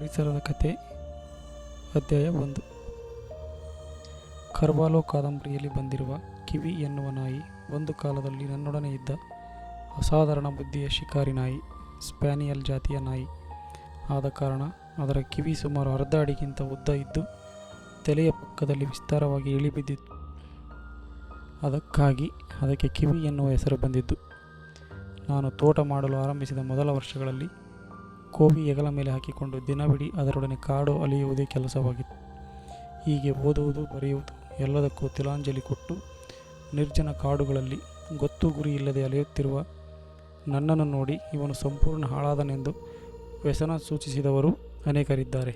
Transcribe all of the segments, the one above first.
ಪರಿಸರದ ಕತೆ. ಅಧ್ಯಾಯ 1. ಕರ್ವಾಲೋ ಕಾದಂಬರಿಯಲ್ಲಿ ಬಂದಿರುವ ಕಿವಿ ಎನ್ನುವ ನಾಯಿ ಒಂದು ಕಾಲದಲ್ಲಿ ನನ್ನೊಡನೆ ಇದ್ದ ಅಸಾಧಾರಣ ಬುದ್ಧಿಯ ಶಿಕಾರಿ ನಾಯಿ. ಸ್ಪ್ಯಾನಿಯಲ್ ಜಾತಿಯ ನಾಯಿ ಆದ ಕಾರಣ ಅದರ ಕಿವಿ ಸುಮಾರು ಅರ್ಧ ಅಡಿಗಿಂತ ಉದ್ದ ಇದ್ದು ತಲೆಯ ಪಕ್ಕದಲ್ಲಿ ವಿಸ್ತಾರವಾಗಿ ಇಳಿಬಿದ್ದಿತ್ತು. ಅದಕ್ಕಾಗಿ ಅದಕ್ಕೆ ಕಿವಿ ಎನ್ನುವ ಹೆಸರು ಬಂದಿದ್ದು. ನಾನು ತೋಟ ಮಾಡಲು ಆರಂಭಿಸಿದ ಮೊದಲ ವರ್ಷಗಳಲ್ಲಿ ಕೋವಿ ಹೆಗಲ ಮೇಲೆ ಹಾಕಿಕೊಂಡು ದಿನವಿಡೀ ಅದರೊಡನೆ ಕಾಡು ಅಲಿಯುವುದೇ ಕೆಲಸವಾಗಿತ್ತು. ಹೀಗೆ ಓದುವುದು ಬರೆಯುವುದು ಎಲ್ಲದಕ್ಕೂ ತಿಲಾಂಜಲಿ ಕೊಟ್ಟು ನಿರ್ಜನ ಕಾಡುಗಳಲ್ಲಿ ಗೊತ್ತು ಗುರಿ ಇಲ್ಲದೆ ಅಲೆಯುತ್ತಿರುವ ನನ್ನನ್ನು ನೋಡಿ ಇವನು ಸಂಪೂರ್ಣ ಹಾಳಾದನೆಂದು ವ್ಯಸನ ಸೂಚಿಸಿದವರು ಅನೇಕರಿದ್ದಾರೆ.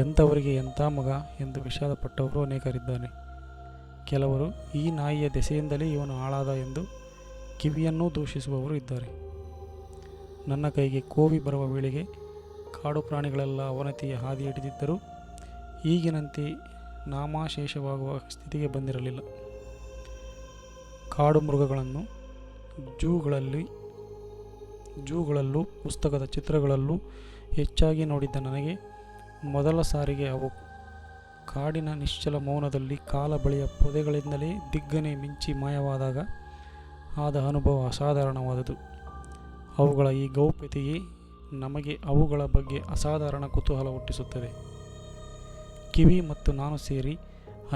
ಎಂಥವರಿಗೆ ಎಂಥ ಮಗ ಎಂದು ವಿಷಾದಪಟ್ಟವರು ಅನೇಕರಿದ್ದಾರೆ. ಕೆಲವರು ಈ ನಾಯಿಯ ದೆಸೆಯಿಂದಲೇ ಇವನು ಹಾಳಾದ ಎಂದು ಕಿವಿಯನ್ನೂ ದೂಷಿಸುವವರು ಇದ್ದಾರೆ. ನನ್ನ ಕೈಗೆ ಕೋವಿ ಬರುವ ವೇಳೆಗೆ ಕಾಡು ಪ್ರಾಣಿಗಳೆಲ್ಲ ಅವನತಿಯ ಹಾದಿ ಹಿಡಿದಿದ್ದರೂ ಈಗಿನಂತೆ ನಾಮಾಶೇಷವಾಗುವ ಸ್ಥಿತಿಗೆ ಬಂದಿರಲಿಲ್ಲ. ಕಾಡು ಮೃಗಗಳನ್ನು ಜೂಗಳಲ್ಲೂ ಪುಸ್ತಕದ ಚಿತ್ರಗಳಲ್ಲೂ ಹೆಚ್ಚಾಗಿ ನೋಡಿದ್ದ ನನಗೆ ಮೊದಲ ಸಾರಿಗೆ ಅವು ಕಾಡಿನ ನಿಶ್ಚಲ ಮೌನದಲ್ಲಿ ಕಾಲ ಬಳಿಯ ಪೊದೆಗಳಿಂದಲೇ ದಿಗ್ಗನೆ ಮಿಂಚಿ ಮಾಯವಾದಾಗ ಆದ ಅನುಭವ ಅಸಾಧಾರಣವಾದುದು. ಅವುಗಳ ಈ ಗೌಪ್ಯತೆಯೇ ನಮಗೆ ಅವುಗಳ ಬಗ್ಗೆ ಅಸಾಧಾರಣ ಕುತೂಹಲ ಹುಟ್ಟಿಸುತ್ತದೆ. ಕಿವಿ ಮತ್ತು ನಾನು ಸೇರಿ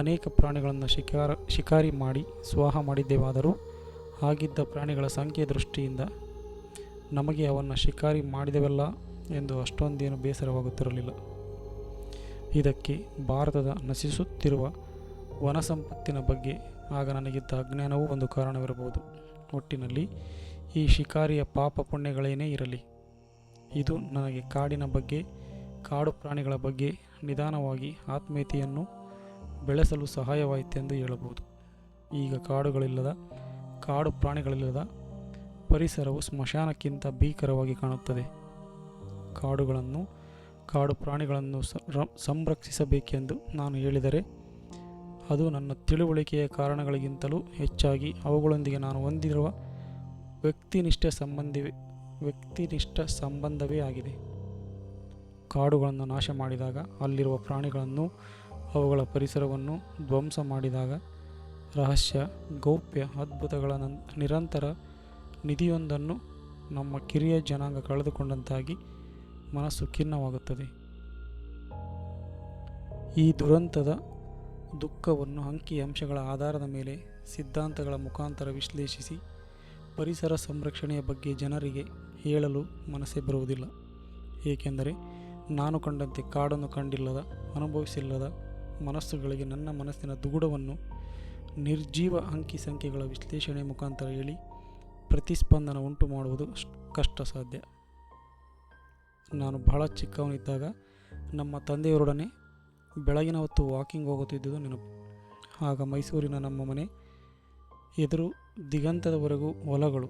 ಅನೇಕ ಪ್ರಾಣಿಗಳನ್ನು ಶಿಕಾರಿ ಮಾಡಿ ಸ್ವಾಹ ಮಾಡಿದ್ದೇವಾದರೂ ಆಗಿದ್ದ ಪ್ರಾಣಿಗಳ ಸಂಖ್ಯೆ ದೃಷ್ಟಿಯಿಂದ ನಮಗೆ ಅವನ್ನು ಶಿಕಾರಿ ಮಾಡಿದೆವಲ್ಲ ಎಂದು ಅಷ್ಟೊಂದೇನು ಬೇಸರವಾಗುತ್ತಿರಲಿಲ್ಲ. ಇದಕ್ಕೆ ಭಾರತದ ನಶಿಸುತ್ತಿರುವ ವನ ಸಂಪತ್ತಿನ ಬಗ್ಗೆ ಆಗ ನನಗಿದ್ದ ಅಜ್ಞಾನವೂ ಒಂದು ಕಾರಣವಿರಬಹುದು. ಒಟ್ಟಿನಲ್ಲಿ ಈ ಶಿಕಾರಿಯ ಪಾಪ ಪುಣ್ಯಗಳೇನೇ ಇರಲಿ, ಇದು ನನಗೆ ಕಾಡಿನ ಬಗ್ಗೆ, ಕಾಡು ಪ್ರಾಣಿಗಳ ಬಗ್ಗೆ ನಿಧಾನವಾಗಿ ಆತ್ಮೀಯತೆಯನ್ನು ಬೆಳೆಸಲು ಸಹಾಯವಾಯಿತೆಂದು ಹೇಳಬಹುದು. ಈಗ ಕಾಡು ಪ್ರಾಣಿಗಳಿಲ್ಲದ ಪರಿಸರವು ಸ್ಮಶಾನಕ್ಕಿಂತ ಭೀಕರವಾಗಿ ಕಾಣುತ್ತದೆ. ಕಾಡು ಪ್ರಾಣಿಗಳನ್ನು ಸಂರಕ್ಷಿಸಬೇಕೆಂದು ನಾನು ಹೇಳಿದರೆ ಅದು ನನ್ನ ತಿಳುವಳಿಕೆಯ ಕಾರಣಗಳಿಗಿಂತಲೂ ಹೆಚ್ಚಾಗಿ ಅವುಗಳೊಂದಿಗೆ ನಾನು ಹೊಂದಿರುವ ವ್ಯಕ್ತಿನಿಷ್ಠ ಸಂಬಂಧವೇ ಆಗಿದೆ. ಕಾಡುಗಳನ್ನು ನಾಶ ಮಾಡಿದಾಗ, ಅಲ್ಲಿರುವ ಪ್ರಾಣಿಗಳನ್ನು, ಅವುಗಳ ಪರಿಸರವನ್ನು ಧ್ವಂಸ ಮಾಡಿದಾಗ ರಹಸ್ಯ, ಗೌಪ್ಯ, ಅದ್ಭುತಗಳ ನಿರಂತರ ನಿಧಿಯೊಂದನ್ನು ನಮ್ಮ ಕಿರಿಯ ಜನಾಂಗ ಕಳೆದುಕೊಂಡಂತಾಗಿ ಮನಸ್ಸು ಖಿನ್ನವಾಗುತ್ತದೆ. ಈ ದುರಂತದ ದುಃಖವನ್ನು ಅಂಕಿ ಅಂಶಗಳ ಆಧಾರದ ಮೇಲೆ ಸಿದ್ಧಾಂತಗಳ ಮುಖಾಂತರ ವಿಶ್ಲೇಷಿಸಿ ಪರಿಸರ ಸಂರಕ್ಷಣೆಯ ಬಗ್ಗೆ ಜನರಿಗೆ ಹೇಳಲು ಮನಸ್ಸೇ ಬರುವುದಿಲ್ಲ. ಏಕೆಂದರೆ ನಾನು ಕಂಡಂತೆ ಕಾಡನ್ನು ಕಂಡಿಲ್ಲದ, ಅನುಭವಿಸಿಲ್ಲದ ಮನಸ್ಸುಗಳಿಗೆ ನನ್ನ ಮನಸ್ಸಿನ ದುಗುಡವನ್ನು ನಿರ್ಜೀವ ಅಂಕಿ ಸಂಖ್ಯೆಗಳ ವಿಶ್ಲೇಷಣೆ ಮುಖಾಂತರ ಹೇಳಿ ಪ್ರತಿಸ್ಪಂದನ ಉಂಟು ಮಾಡುವುದು ಕಷ್ಟ ಸಾಧ್ಯ. ನಾನು ಬಹಳ ಚಿಕ್ಕವನಿದ್ದಾಗ ನಮ್ಮ ತಂದೆಯವರೊಡನೆ ಬೆಳಗಿನ ಹೊತ್ತು ವಾಕಿಂಗ್ ಹೋಗುತ್ತಿದ್ದುದು ನೆನಪು. ಆಗ ಮೈಸೂರಿನ ನಮ್ಮ ಮನೆ ಎದುರು ದಿಗಂತದವರೆಗೂ ಹೊಲಗಳು,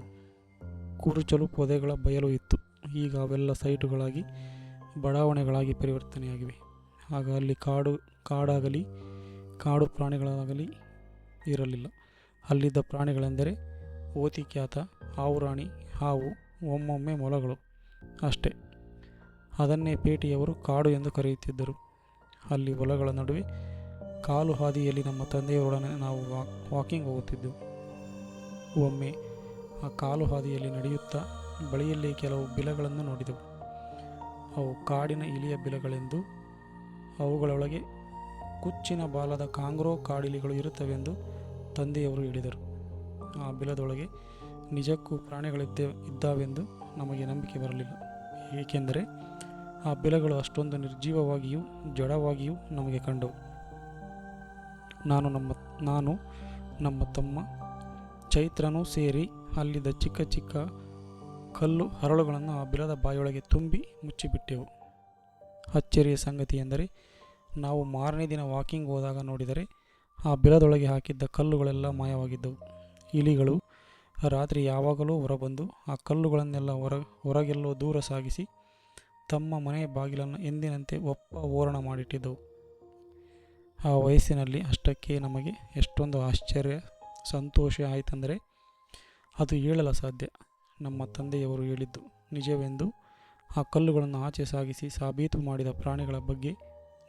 ಕುರುಚಲು ಪೊದೆಗಳ ಬಯಲು ಇತ್ತು. ಈಗ ಅವೆಲ್ಲ ಸೈಟುಗಳಾಗಿ ಬಡಾವಣೆಗಳಾಗಿ ಪರಿವರ್ತನೆಯಾಗಿವೆ. ಆಗ ಅಲ್ಲಿ ಕಾಡಾಗಲಿ ಕಾಡು ಪ್ರಾಣಿಗಳಾಗಲಿ ಇರಲಿಲ್ಲ. ಅಲ್ಲಿದ್ದ ಪ್ರಾಣಿಗಳೆಂದರೆ ಓತಿಕ್ಯಾತ, ಹಾವುರಾಣಿ, ಹಾವು, ಒಮ್ಮೊಮ್ಮೆ ಮೊಲಗಳು ಅಷ್ಟೇ. ಅದನ್ನೇ ಪೇಟೆಯವರು ಕಾಡು ಎಂದು ಕರೆಯುತ್ತಿದ್ದರು. ಅಲ್ಲಿ ಹೊಲಗಳ ನಡುವೆ ಕಾಲು ಹಾದಿಯಲ್ಲಿ ನಮ್ಮ ತಂದೆಯವರೊಡನೆ ನಾವು ವಾಕಿಂಗ್ ಹೋಗುತ್ತಿದ್ದೆವು. ಒಮ್ಮೆ ಆ ಕಾಲು ಹಾದಿಯಲ್ಲಿ ನಡೆಯುತ್ತಾ ಬಳಿಯಲ್ಲಿ ಕೆಲವು ಬಿಲಗಳನ್ನು ನೋಡಿದೆವು. ಅವು ಕಾಡಿನ ಇಲಿಯ ಬಿಲಗಳೆಂದು, ಅವುಗಳೊಳಗೆ ಕುಚ್ಚಿನ ಬಾಲದ ಕಾಂಗ್ರೋ ಕಾಡಿಲಿಗಳು ಇರುತ್ತವೆಂದು ತಂದೆಯವರು ಹೇಳಿದರು. ಆ ಬಿಲದೊಳಗೆ ನಿಜಕ್ಕೂ ಪ್ರಾಣಿಗಳಿದ್ದಾವೆಂದು ನಮಗೆ ನಂಬಿಕೆ ಬರಲಿಲ್ಲ. ಏಕೆಂದರೆ ಆ ಬಿಲಗಳು ಅಷ್ಟೊಂದು ನಿರ್ಜೀವವಾಗಿಯೂ ಜಡವಾಗಿಯೂ ನಮಗೆ ಕಂಡವು. ನಾನು ನಮ್ಮ ತಮ್ಮ ಚೈತ್ರನೂ ಸೇರಿ ಅಲ್ಲಿದ್ದ ಚಿಕ್ಕ ಚಿಕ್ಕ ಕಲ್ಲು ಹರಳುಗಳನ್ನು ಆ ಬಿಲದ ಬಾಯೊಳಗೆ ತುಂಬಿ ಮುಚ್ಚಿಬಿಟ್ಟೆವು. ಅಚ್ಚರಿಯ ಸಂಗತಿ ಎಂದರೆ ನಾವು ಮಾರನೇ ದಿನ ವಾಕಿಂಗ್ ಹೋದಾಗ ನೋಡಿದರೆ ಆ ಬಿಲದೊಳಗೆ ಹಾಕಿದ್ದ ಕಲ್ಲುಗಳೆಲ್ಲ ಮಾಯವಾಗಿದ್ದವು. ಇಲಿಗಳು ರಾತ್ರಿ ಯಾವಾಗಲೂ ಹೊರಬಂದು ಆ ಕಲ್ಲುಗಳನ್ನೆಲ್ಲ ಹೊರಗೆಲ್ಲೋ ದೂರ ಸಾಗಿಸಿ ತಮ್ಮ ಮನೆಯ ಬಾಗಿಲನ್ನು ಎಂದಿನಂತೆ ಓರಣ ಮಾಡಿಟ್ಟಿದ್ದವು. ಆ ವಯಸ್ಸಿನಲ್ಲಿ ಅಷ್ಟಕ್ಕೆ ನಮಗೆ ಎಷ್ಟೊಂದು ಆಶ್ಚರ್ಯ, ಸಂತೋಷ ಆಯಿತೆಂದರೆ ಅದು ಹೇಳಲು ಸಾಧ್ಯ. ನಮ್ಮ ತಂದೆಯವರು ಹೇಳಿದ್ದು ನಿಜವೆಂದು ಆ ಕಲ್ಲುಗಳನ್ನು ಆಚೆ ಸಾಗಿಸಿ ಸಾಬೀತು ಮಾಡಿದ ಪ್ರಾಣಿಗಳ ಬಗ್ಗೆ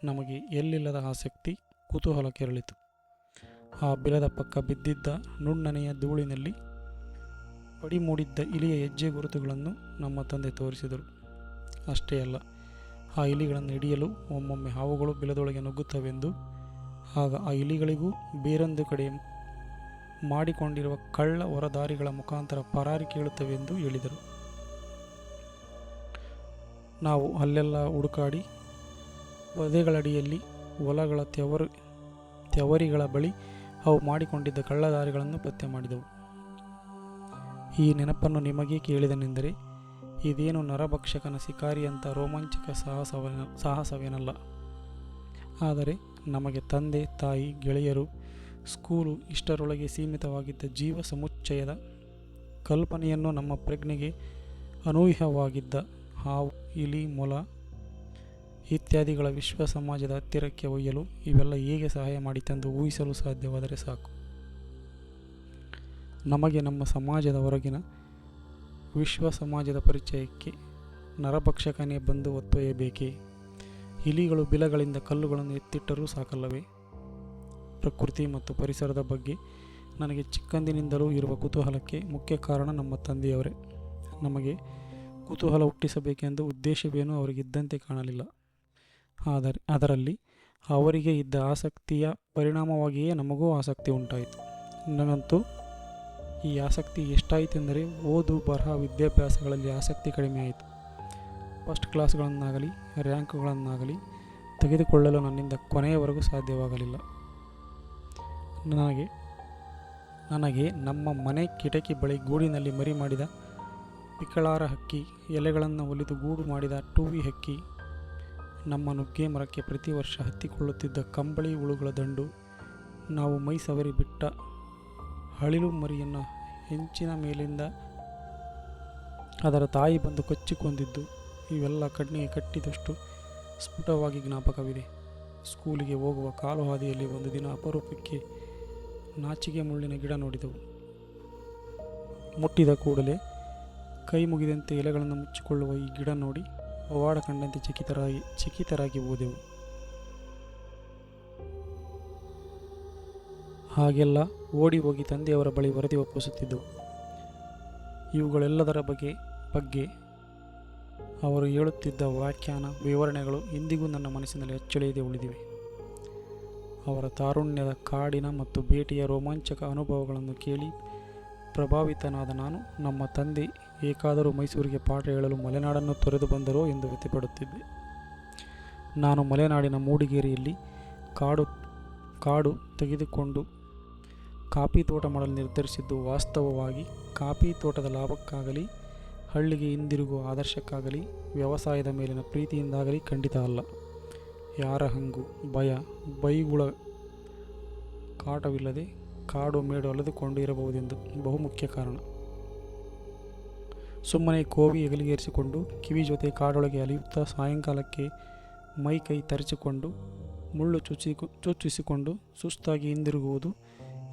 ನಮಗೆ ಎಲ್ಲಿಲ್ಲದ ಆಸಕ್ತಿ, ಕುತೂಹಲ ಕೆರಳಿತು. ಆ ಬಿಲದ ಪಕ್ಕ ಬಿದ್ದಿದ್ದ ನುಣ್ಣನೆಯ ಧೂಳಿನಲ್ಲಿ ಪಡಿ ಮೂಡಿದ್ದ ಇಲಿಯ ಹೆಜ್ಜೆ ಗುರುತುಗಳನ್ನು ನಮ್ಮ ತಂದೆ ತೋರಿಸಿದರು. ಅಷ್ಟೇ ಅಲ್ಲ, ಆ ಇಲಿಗಳನ್ನು ಹಿಡಿಯಲು ಒಮ್ಮೊಮ್ಮೆ ಹಾವುಗಳು ಬಿಲದೊಳಗೆ ನುಗ್ಗುತ್ತವೆಂದು, ಆಗ ಆ ಇಲಿಗಳಿಗೂ ಬೇರೊಂದು ಕಡೆ ಮಾಡಿಕೊಂಡಿರುವ ಕಳ್ಳ ಹೊರದಾರಿಗಳ ಮುಖಾಂತರ ಪರಾರಿ ಕೇಳುತ್ತವೆಂದು ಹೇಳಿದರು. ನಾವು ಅಲ್ಲೆಲ್ಲ ಹುಡುಕಾಡಿ ಪೊದೆಗಳಡಿಯಲ್ಲಿ, ಹೊಲಗಳ ತೆವರಿಗಳ ಬಳಿ ಅವು ಮಾಡಿಕೊಂಡಿದ್ದ ಕಳ್ಳದಾರಿಗಳನ್ನು ಪತ್ತೆ ಮಾಡಿದೆವು. ಈ ನೆನಪನ್ನು ನಿಮಗೆ ಕೇಳಿದನೆಂದರೆ ಇದೇನು ನರಭಕ್ಷಕನ ಶಿಕಾರಿಯಂಥ ರೋಮಾಂಚಕ ಸಾಹಸವೇನಲ್ಲ. ಆದರೆ ನಮಗೆ ತಂದೆ, ತಾಯಿ, ಗೆಳೆಯರು, ಸ್ಕೂಲು ಇಷ್ಟರೊಳಗೆ ಸೀಮಿತವಾಗಿದ್ದ ಜೀವ ಸಮುಚ್ಚಯದ ಕಲ್ಪನೆಯನ್ನು ನಮ್ಮ ಪ್ರಜ್ಞೆಗೆ ಅನೂಹ್ಯವಾಗಿದ್ದ ಹಾವು, ಇಲಿ, ಮೊಲ ಇತ್ಯಾದಿಗಳ ವಿಶ್ವ ಸಮಾಜದ ಹತ್ತಿರಕ್ಕೆ ಒಯ್ಯಲು ಇವೆಲ್ಲ ಹೇಗೆ ಸಹಾಯ ಮಾಡಿತೆಂದು ಊಹಿಸಲು ಸಾಧ್ಯವಾದರೆ ಸಾಕು. ನಮಗೆ ನಮ್ಮ ಸಮಾಜದ ಹೊರಗಿನ ವಿಶ್ವ ಸಮಾಜದ ಪರಿಚಯಕ್ಕೆ ನರಭಕ್ಷಕನೇ ಬಂದು ಒತ್ತೊಯ್ಯಬೇಕೇ? ಇಲಿಗಳು ಬಿಲಗಳಿಂದ ಕಲ್ಲುಗಳನ್ನು ಎತ್ತಿಟ್ಟರೂ ಸಾಕಲ್ಲವೇ? ಪ್ರಕೃತಿ ಮತ್ತು ಪರಿಸರದ ಬಗ್ಗೆ ನನಗೆ ಚಿಕ್ಕಂದಿನಿಂದಲೂ ಇರುವ ಕುತೂಹಲಕ್ಕೆ ಮುಖ್ಯ ಕಾರಣ ನಮ್ಮ ತಂದೆಯವರೇ. ನಮಗೆ ಕುತೂಹಲ ಹುಟ್ಟಿಸಬೇಕೆಂದು ಉದ್ದೇಶವೇನೂ ಅವರಿಗಿದ್ದಂತೆ ಕಾಣಲಿಲ್ಲ. ಆದರೆ ಅದರಲ್ಲಿ ಅವರಿಗೆ ಇದ್ದ ಆಸಕ್ತಿಯ ಪರಿಣಾಮವಾಗಿಯೇ ನಮಗೂ ಆಸಕ್ತಿ ಉಂಟಾಯಿತು. ನನಗಂತೂ ಈ ಆಸಕ್ತಿ ಎಷ್ಟಾಯಿತೆಂದರೆ ಓದು, ಬರಹ, ವಿದ್ಯಾಭ್ಯಾಸಗಳಲ್ಲಿ ಆಸಕ್ತಿ ಕಡಿಮೆ ಆಯಿತು. ಫಸ್ಟ್ ಕ್ಲಾಸ್ಗಳನ್ನಾಗಲಿ ರ್ಯಾಂಕುಗಳನ್ನಾಗಲಿ ತೆಗೆದುಕೊಳ್ಳಲು ನನ್ನಿಂದ ಕೊನೆಯವರೆಗೂ ಸಾಧ್ಯವಾಗಲಿಲ್ಲ. ನನಗೆ ನಮ್ಮ ಮನೆ ಕಿಟಕಿ ಬಳಿ ಗೂಡಿನಲ್ಲಿ ಮರಿ ಮಾಡಿದ ಪಿಕಳಾರ ಹಕ್ಕಿ, ಎಲೆಗಳನ್ನು ಒಲಿದು ಗೂಡು ಮಾಡಿದ ಟೂವಿ ಹಕ್ಕಿ, ನಮ್ಮ ನುಗ್ಗೆ ಮರಕ್ಕೆ ಪ್ರತಿ ವರ್ಷ ಹತ್ತಿಕೊಳ್ಳುತ್ತಿದ್ದ ಕಂಬಳಿ ಹುಳುಗಳ ದಂಡು, ನಾವು ಮೈ ಸವರಿ ಬಿಟ್ಟ ಅಳಿಲು ಮರಿಯನ್ನು ಹೆಂಚಿನ ಮೇಲಿಂದ ಅದರ ತಾಯಿ ಬಂದು ಕಚ್ಚಿಕೊಂದಿದ್ದು, ಇವೆಲ್ಲ ಕಣ್ಣಿಗೆ ಕಟ್ಟಿದಷ್ಟು ಸ್ಫುಟವಾಗಿ ಜ್ಞಾಪಕವಿದೆ. ಸ್ಕೂಲಿಗೆ ಹೋಗುವ ಕಾಲು ಹಾದಿಯಲ್ಲಿ ಒಂದು ದಿನ ಅಪರೂಪಕ್ಕೆ ನಾಚಿಗೆ ಮುಳ್ಳಿನ ಗಿಡ ನೋಡಿದೆವು. ಮುಟ್ಟಿದ ಕೂಡಲೇ ಕೈ ಮುಗಿದಂತೆ ಎಲೆಗಳನ್ನು ಮುಚ್ಚಿಕೊಳ್ಳುವ ಈ ಗಿಡ ನೋಡಿ ಪವಾಡ ಕಂಡಂತೆ ಚಕಿತರಾಗಿ ಹೋದೆವು. ಹಾಗೆಲ್ಲ ಓಡಿ ಹೋಗಿ ತಂದೆಯವರ ಬಳಿ ವರದಿ ಒಪ್ಪಿಸುತ್ತಿದ್ದೆವು. ಇವುಗಳೆಲ್ಲದರ ಬಗ್ಗೆ ಅವರು ಹೇಳುತ್ತಿದ್ದ ವ್ಯಾಖ್ಯಾನ, ವಿವರಣೆಗಳು ಇಂದಿಗೂ ನನ್ನ ಮನಸ್ಸಿನಲ್ಲಿ ಅಚ್ಚಳಿಯದೆ ಉಳಿದಿವೆ. ಅವರ ತಾರುಣ್ಯದ ಕಾಡಿನ ಮತ್ತು ಭೇಟಿಯ ರೋಮಾಂಚಕ ಅನುಭವಗಳನ್ನು ಕೇಳಿ ಪ್ರಭಾವಿತನಾದ ನಾನು ನಮ್ಮ ತಂದೆ ಏಕಾದರೂ ಮೈಸೂರಿಗೆ ಪಾಠ ಹೇಳಲು ಮಲೆನಾಡನ್ನು ತೊರೆದು ಬಂದರೋ ಎಂದು ವ್ಯಥೆಪಡುತ್ತಿದ್ದೆ. ನಾನು ಮಲೆನಾಡಿನ ಮೂಡಿಗೆರೆಯಲ್ಲಿ ಕಾಡು ತೆಗೆದುಕೊಂಡು ಕಾಫಿ ತೋಟ ಮಾಡಲು ನಿರ್ಧರಿಸಿದ್ದು ವಾಸ್ತವವಾಗಿ ಕಾಫಿ ತೋಟದ ಲಾಭಕ್ಕಾಗಲಿ, ಹಳ್ಳಿಗೆ ಹಿಂದಿರುಗುವ ಆದರ್ಶಕ್ಕಾಗಲಿ, ವ್ಯವಸಾಯದ ಮೇಲಿನ ಪ್ರೀತಿಯಿಂದಾಗಲಿ ಖಂಡಿತ ಅಲ್ಲ. ಯಾರ ಹಂಗು, ಬೈಗುಳ ಕಾಟವಿಲ್ಲದೆ ಕಾಡು ಮೇಡು ಅಲೆದುಕೊಂಡು ಇರಬಹುದೆಂದು ಬಹುಮುಖ್ಯ ಕಾರಣ. ಸುಮ್ಮನೆ ಕೋವಿ ಹೆಗಲಿಗೇರಿಸಿಕೊಂಡು ಕಿವಿ ಜೊತೆ ಕಾಡೊಳಗೆ ಅಲಿಯುತ್ತಾ ಸಾಯಂಕಾಲಕ್ಕೆ ಮೈ ಕೈ ತರಿಸಿಕೊಂಡು ಮುಳ್ಳು ಚುಚ್ಚಿಸಿಕೊಂಡು ಸುಸ್ತಾಗಿ ಹಿಂದಿರುಗುವುದು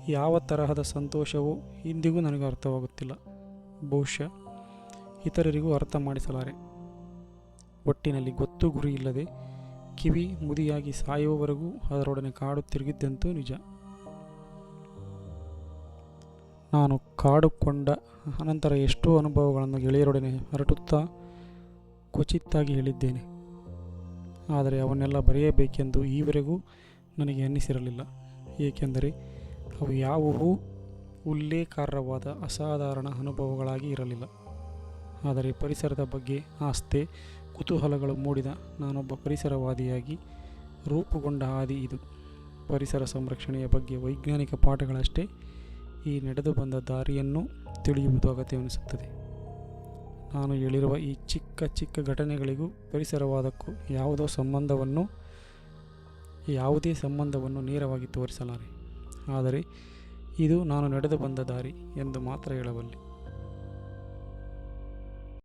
ಯಾವ ತರಹದ ಸಂತೋಷವೋ ಇಂದಿಗೂ ನನಗೆ ಅರ್ಥವಾಗುತ್ತಿಲ್ಲ. ಬಹುಶಃ ಇತರರಿಗೂ ಅರ್ಥ ಮಾಡಿಸಲಾರೆ. ಒಟ್ಟಿನಲ್ಲಿ ಗೊತ್ತು ಗುರಿ ಇಲ್ಲದೆ ಕಿವಿ ಮುದಿಯಾಗಿ ಸಾಯುವವರೆಗೂ ಅದರೊಡನೆ ಕಾಡು ತಿರುಗಿದ್ದಂತೂ ನಿಜ. ನಾನು ಕಾಡು ಕೊಂಡ ಅನಂತರ ಎಷ್ಟೋ ಅನುಭವಗಳನ್ನು ಗೆಳೆಯರೊಡನೆ ಹರಟುತ್ತಾ ಕ್ವಚಿತ್ತಾಗಿ ಹೇಳಿದ್ದೇನೆ. ಆದರೆ ಅವನ್ನೆಲ್ಲ ಬರೆಯಬೇಕೆಂದು ಈವರೆಗೂ ನನಗೆ ಅನ್ನಿಸಿರಲಿಲ್ಲ. ಏಕೆಂದರೆ ಅವು ಯಾವುವೂ ಉಲ್ಲೇಖಾರ್ಹವಾದ ಅಸಾಧಾರಣ ಅನುಭವಗಳಾಗಿ ಇರಲಿಲ್ಲ. ಆದರೆ ಪರಿಸರದ ಬಗ್ಗೆ ಆಸ್ಥೆ, ಕುತೂಹಲಗಳು ಮೂಡಿದ ನಾನೊಬ್ಬ ಪರಿಸರವಾದಿಯಾಗಿ ರೂಪುಗೊಂಡ ಹಾದಿ ಇದು. ಪರಿಸರ ಸಂರಕ್ಷಣೆಯ ಬಗ್ಗೆ ವೈಜ್ಞಾನಿಕ ಪಾಠಗಳಷ್ಟೇ ಈ ನಡೆದು ಬಂದ ದಾರಿಯನ್ನು ತಿಳಿಯುವುದು ಅಗತ್ಯವೆನಿಸುತ್ತದೆ. ನಾನು ಹೇಳಿರುವ ಈ ಚಿಕ್ಕ ಚಿಕ್ಕ ಘಟನೆಗಳಿಗೂ ಪರಿಸರವಾದಕ್ಕೂ ಯಾವುದೇ ಸಂಬಂಧವನ್ನು ನೇರವಾಗಿ ತೋರಿಸಲಾರೆ. ಆದರೆ ಇದು ನಾನು ನಡೆದು ಬಂದ ದಾರಿ ಎಂದು ಮಾತ್ರ ಹೇಳಬಲ್ಲೆ.